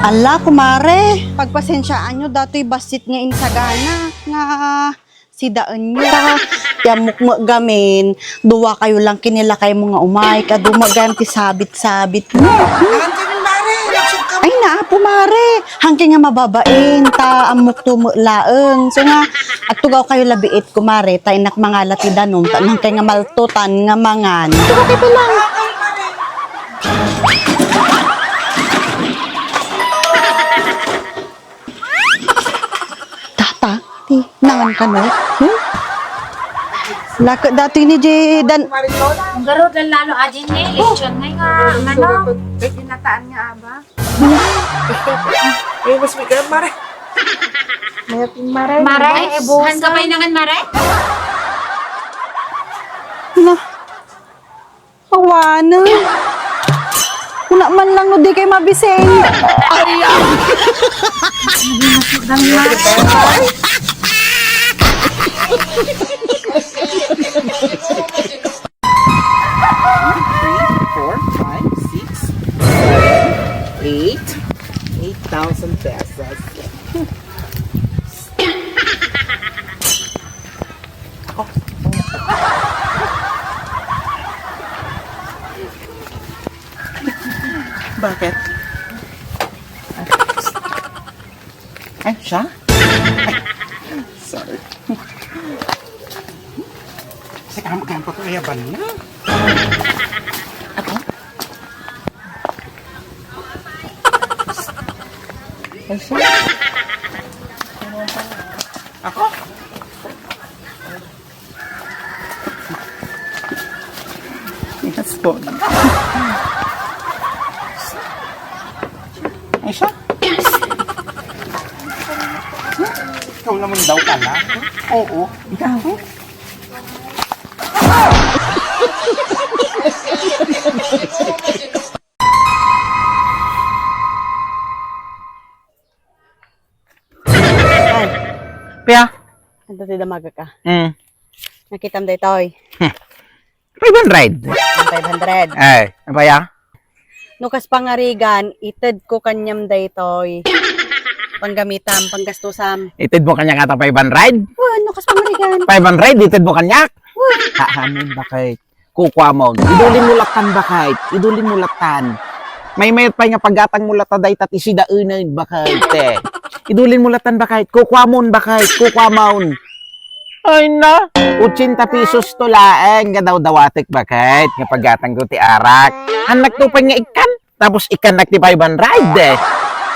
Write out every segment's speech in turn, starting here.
Ala, kumare, pagpasensyaan nyo, dato'y basit nga insagana, nga si daan nyo. Yamuk mo gamin, duwa kayo lang kinilakay mo nga umay, kadumagan ti sabit-sabit mo. Ay na, pumare, hangking nga mababain, ta amok tumulaeng. So nga, at tugaw kayo labiit, kumare, ta inak mga latidanom, ta nang kay nga maltutan nga mangan. Tugaw kayo lang. Tata, ti, nangan ka no? Laka dati ni Jedan. Ang garot lang lalo ajin niya, lechon nga ano. Tinataan nga aba. Ay, mas may kaya, Mare. Mayapin, Mare. Mare, han ka pa'y nangan Mare? Na. Awana. Kuna man lang no di kay mabiseng. Four, five, six, 7, 8,000 pesos. Bakit? Ay, siya? Ay, sorry. Kasi kamagyan pa ito ayaban niya. Ako? Ay, siya? Ako? Yes po. Ay, siya? Ikaw naman daw ka na? Oo. Ikaw? Pia? Ito ti damaga ka. Nakita Nakitam day toy. 500. 500. Ay, ano ba ya? Nukas pangarigan, ited ko kanyam day toy. Panggamitam, panggastusam. Itid mo kanya kata 500? Nukas pangarigan. 500, itid mo kanya? Hahanin bakit? Kukwa mo. Idulin mo latan bakit? Idulin mo latan. May mayat pa nga paggatang mo lata day tati sidaunan bakit? Idulin mo latan bakit? Kukwa mo bakit? Kukwa mo. Ay na, 80 pesos to laeng, nga daw dawatik bakit? Nga paggatang ko ti arak. Anak to pa nga ikan, tapos ikan nak ti 500 eh.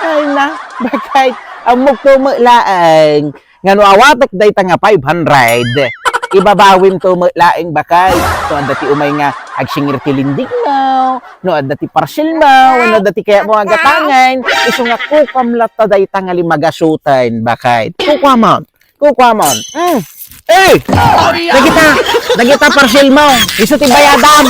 Ay na, bakit? Amok to mo laeng, nga no awatik day ta nga 500. Ibabawin to mo laeng bakit? So adati umay nga agsingir ti lindig mo, no adati parcel mo, no adati kaya mo agatangan, iso nga kukam lata day ta nga limagasutan bakit? Kukwamon. Eh! Nagita parcel mo. Iso ti bayadan.